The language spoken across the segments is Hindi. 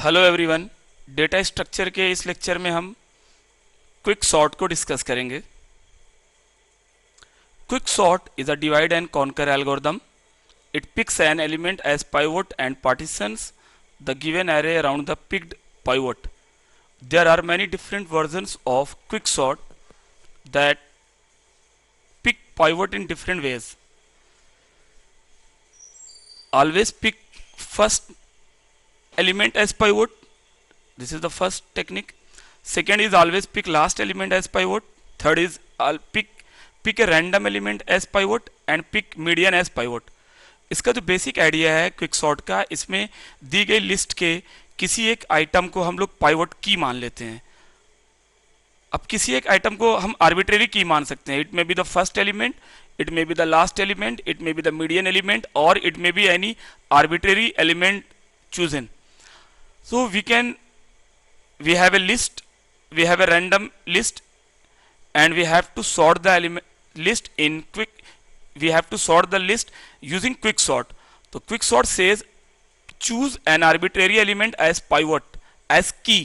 Hello everyone. डेटा स्ट्रक्चर के इस लेक्चर में हम क्विक सॉर्ट को डिस्कस करेंगे। Quick sort is a divide and conquer algorithm. It picks an element as pivot and partitions the given array around the picked pivot. There are many different versions of quick sort that pick pivot in different ways. Always pick first element as pivot. This is the first technique. Second is always pick last element as pivot. Third is pick a random element as pivot and pick median as pivot. इसका जो बेसिक आइडिया है क्विक सॉर्ट का, इसमें दी गई लिस्ट के किसी एक आइटम को हम लोग पाइवट की मान लेते हैं. अब किसी एक आइटम को हम आर्बिट्रेरी की मान सकते हैं. It may be the first element, it may be the last element, it may be the median element, or it may be any arbitrary element chosen. So we have a list, we have a random list, and we have to sort the list in we have to sort the list using quick sort. So quick sort says choose an arbitrary element as pivot, as key.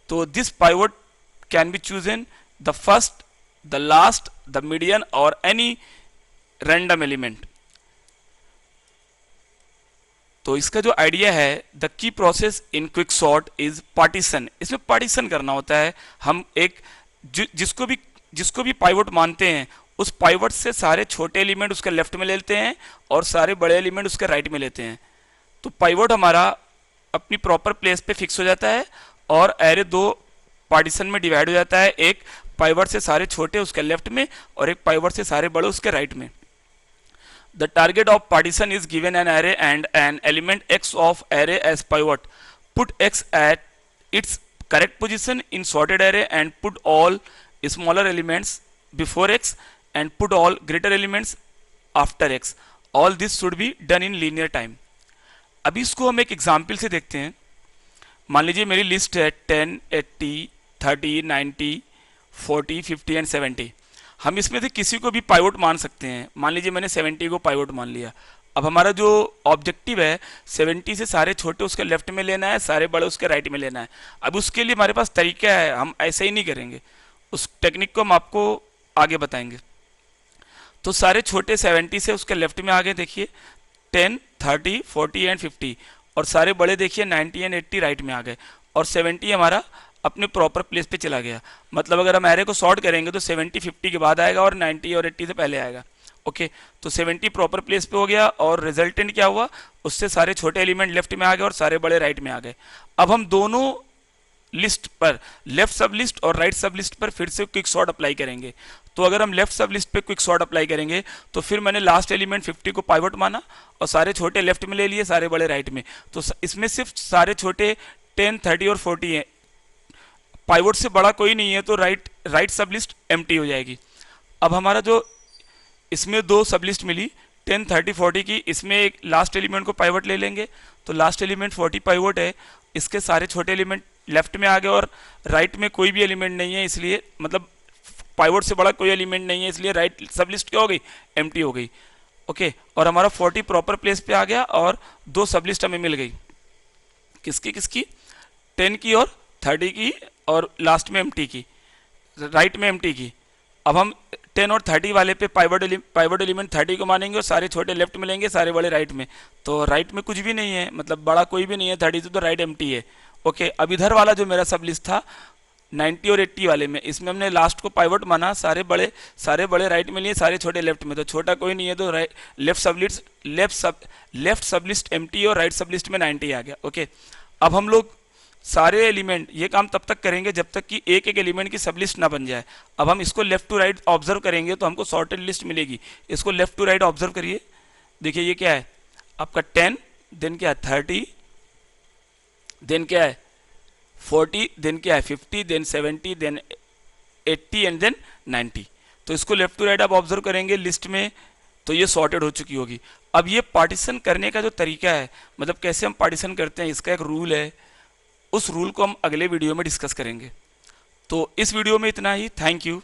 So this pivot can be chosen the first, the last, the median, or any random element. तो इसका जो आइडिया है, the key process in quick sort is partition. इसमें पार्टीशन करना होता है. हम एक जिसको भी पाइवट मानते हैं, उस पाइवट से सारे छोटे एलिमेंट उसके लेफ्ट में लेते हैं और सारे बड़े एलिमेंट उसके राइट में लेते हैं. तो पाइवट हमारा अपनी प्रॉपर प्लेस पे फिक्स हो जाता है और एरे दो पार्टीशन में डिवाइड हो जाता है. एक पाइवट से सारे छोटे उसके लेफ्ट में और एक पाइवट से सारे बड़े उसके राइट में. The target of partition is given an array and an element x of array as pivot. Put x at its correct position in sorted array and put all smaller elements before x and put all greater elements after x. All this should be done in linear time. अभी इसको हम एक एग्जाम्पल से देखते हैं. मान लीजिए मेरी लिस्ट है 10, 80, 30, 90, 40, 50 एंड 70. हम इसमें से किसी को भी पाइवट मान सकते हैं. मान लीजिए मैंने 70 को पाइवट मान लिया. अब हमारा जो ऑब्जेक्टिव है 70 से सारे छोटे उसके लेफ्ट में लेना है, सारे बड़े उसके राइट में लेना है. अब उसके लिए हमारे पास तरीका है, हम ऐसे ही नहीं करेंगे. उस टेक्निक को हम आपको आगे बताएंगे. तो सारे छोटे 70 से उसके लेफ्ट में आ गए. देखिए 10, 30, 40 एंड 50. और सारे बड़े देखिए 90 एंड 80 राइट में आ गए. और 70 हमारा अपने प्रॉपर प्लेस पे चला गया. मतलब अगर हम एरे को सॉर्ट करेंगे तो 70 50 के बाद आएगा और 90 और 80 से पहले आएगा. ओके, तो 70 प्रॉपर प्लेस पे हो गया और रिजल्टेंट क्या हुआ, उससे सारे छोटे एलिमेंट लेफ्ट में आ गए और सारे बड़े राइट में आ गए. अब हम दोनों लिस्ट पर, लेफ्ट सब लिस्ट और राइट सब लिस्ट पर फिर से क्विक सॉर्ट अप्लाई करेंगे. तो अगर हम लेफ्ट सब लिस्ट पे क्विक सॉर्ट अप्लाई करेंगे तो फिर मैंने लास्ट एलिमेंट 50 को पाइवट माना और सारे छोटे लेफ्ट में ले लिए, सारे बड़े राइट में. तो इसमें सिर्फ सारे छोटे 10, 30 और 40 हैं. पाइवट से बड़ा कोई नहीं है तो राइट सब लिस्ट एम्प्टी हो जाएगी. अब हमारा जो इसमें दो सब लिस्ट मिली 10, 30, 40 की, इसमें एक लास्ट एलिमेंट को पाइवट ले लेंगे. तो लास्ट एलिमेंट 40 पाइवट है, इसके सारे छोटे एलिमेंट लेफ्ट में आ गए और राइट में कोई भी एलिमेंट नहीं है, इसलिए मतलब पाइवट से बड़ा कोई एलिमेंट नहीं है, इसलिए राइट सब लिस्ट क्या हो गई, एम्प्टी हो गई. ओके, और हमारा 40 प्रॉपर प्लेस पे आ गया और दो सब लिस्ट हमें मिल गई. किसकी 10 की और 30 की और लास्ट में एम्प्टी की, राइट में एम्प्टी की. अब हम 10 और 30 वाले पे पाइवट एलिमेंट 30 को मानेंगे और सारे छोटे लेफ्ट में लेंगे, सारे बड़े राइट में. तो राइट में कुछ भी नहीं है, मतलब बड़ा कोई भी नहीं है 30 से, तो राइट एम्प्टी है. ओके, अब इधर वाला जो मेरा सब लिस्ट था 90 और 80 वाले में, इसमें हमने लास्ट को पाइवट माना, सारे बड़े राइट में लिए, सारे छोटे लेफ्ट में. तो छोटा कोई नहीं है तो लेफ्ट सब लिस्ट एम्प्टी और राइट सब लिस्ट में 90 आ गया. ओके, अब हम लोग सारे एलिमेंट, ये काम तब तक करेंगे जब तक कि एक एक एलिमेंट की सब लिस्ट ना बन जाए. अब हम इसको लेफ्ट टू राइट ऑब्जर्व करेंगे तो हमको सॉर्टेड लिस्ट मिलेगी. इसको लेफ्ट टू राइट ऑब्जर्व करिए. देखिए ये क्या है आपका 10, देन क्या है 30, देन क्या है 40, देन क्या है 50, देन 70, देन 80 एंड देन 90. तो इसको लेफ्ट टू राइट आप ऑब्जर्व करेंगे लिस्ट में तो ये सॉर्टेड हो चुकी होगी. अब ये पार्टीशन करने का जो तरीका है, मतलब कैसे हम पार्टीशन करते हैं, इसका एक रूल है. उस रूल को हम अगले वीडियो में डिस्कस करेंगे. तो इस वीडियो में इतना ही. Thank you.